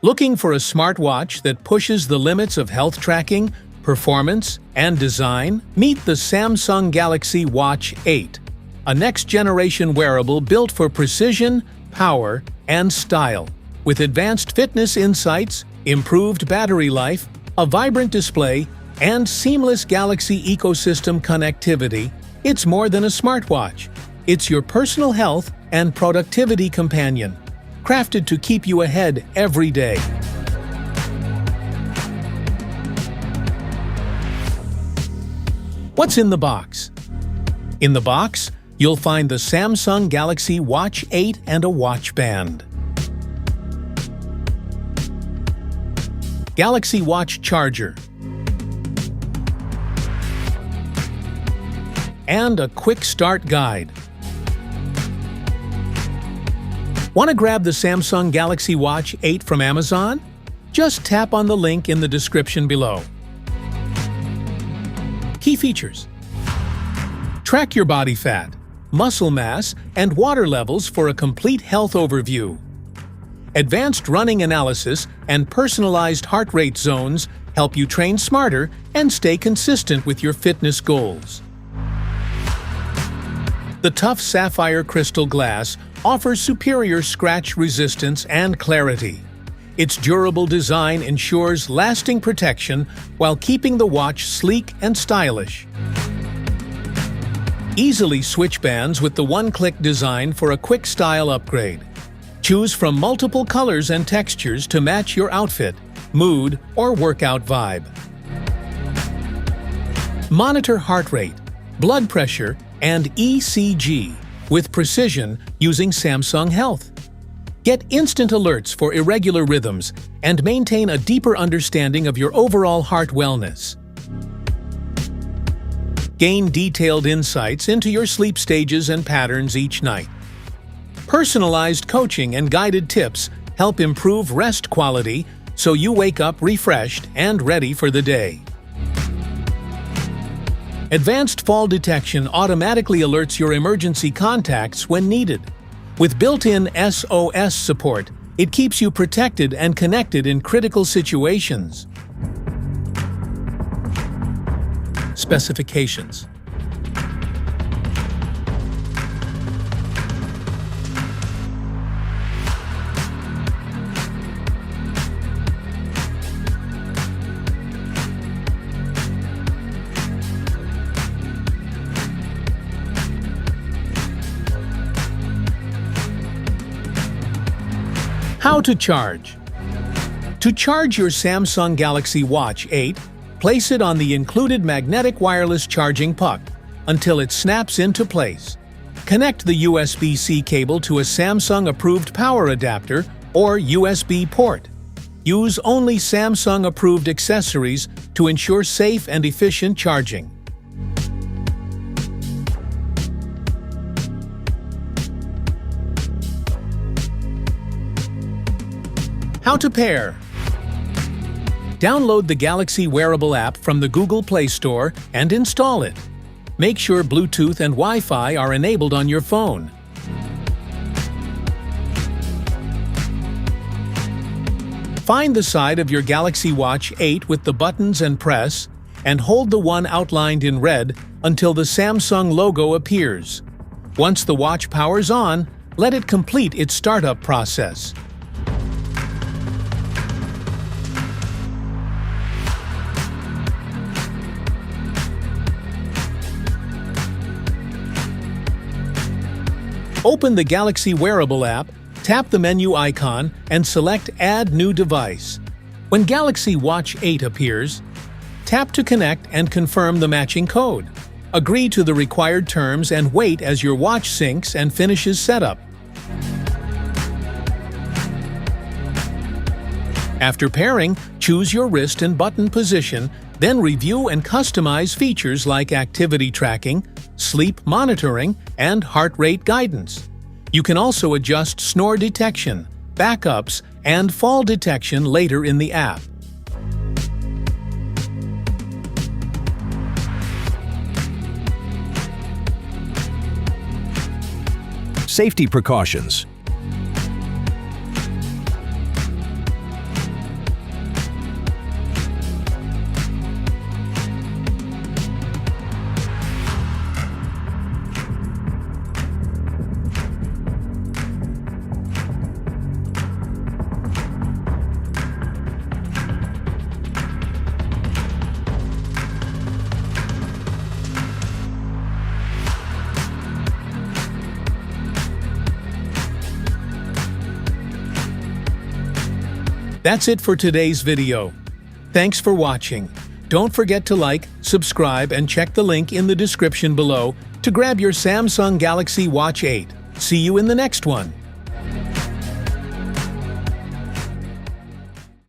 Looking for a smartwatch that pushes the limits of health tracking, performance, and design? Meet the Samsung Galaxy Watch 8, a next-generation wearable built for precision, power, and style. With advanced fitness insights, improved battery life, a vibrant display, and seamless Galaxy ecosystem connectivity, it's more than a smartwatch. It's your personal health and productivity companion, crafted to keep you ahead every day. What's in the box? In the box, you'll find the Samsung Galaxy Watch 8 and a watch band. Galaxy Watch charger. And a quick start guide. Want to grab the Samsung Galaxy Watch 8 from Amazon? Just tap on the link in the description below. Key features: track your body fat, muscle mass, and water levels for a complete health overview. Advanced running analysis and personalized heart rate zones help you train smarter and stay consistent with your fitness goals. The tough sapphire crystal glass offers superior scratch resistance and clarity. Its durable design ensures lasting protection while keeping the watch sleek and stylish. Easily switch bands with the one-click design for a quick style upgrade. Choose from multiple colors and textures to match your outfit, mood, or workout vibe. Monitor heart rate, blood pressure, and ECG with precision using Samsung Health. Get instant alerts for irregular rhythms and maintain a deeper understanding of your overall heart wellness. Gain detailed insights into your sleep stages and patterns each night. Personalized coaching and guided tips help improve rest quality so you wake up refreshed and ready for the day. Advanced fall detection automatically alerts your emergency contacts when needed. With built-in SOS support, it keeps you protected and connected in critical situations. Specifications: How to charge. To charge your Samsung Galaxy Watch 8, place it on the included magnetic wireless charging puck until it snaps into place. Connect the USB-C cable to a Samsung-approved power adapter or USB port. Use only Samsung-approved accessories to ensure safe and efficient charging. How to pair. Download the Galaxy Wearable app from the Google Play Store and install it. Make sure Bluetooth and Wi-Fi are enabled on your phone. Find the side of your Galaxy Watch 8 with the buttons and press, and hold the one outlined in red until the Samsung logo appears. Once the watch powers on, let it complete its startup process. Open the Galaxy Wearable app, tap the menu icon, and select Add New Device. When Galaxy Watch 8 appears, tap to connect and confirm the matching code. Agree to the required terms and wait as your watch syncs and finishes setup. After pairing, choose your wrist and button position, then review and customize features like activity tracking, sleep monitoring, and heart rate guidance. You can also adjust snore detection, backups, and fall detection later in the app. Safety precautions. That's it for today's video. Thanks for watching. Don't forget to like, subscribe, and check the link in the description below to grab your Samsung Galaxy Watch 8. See you in the next one.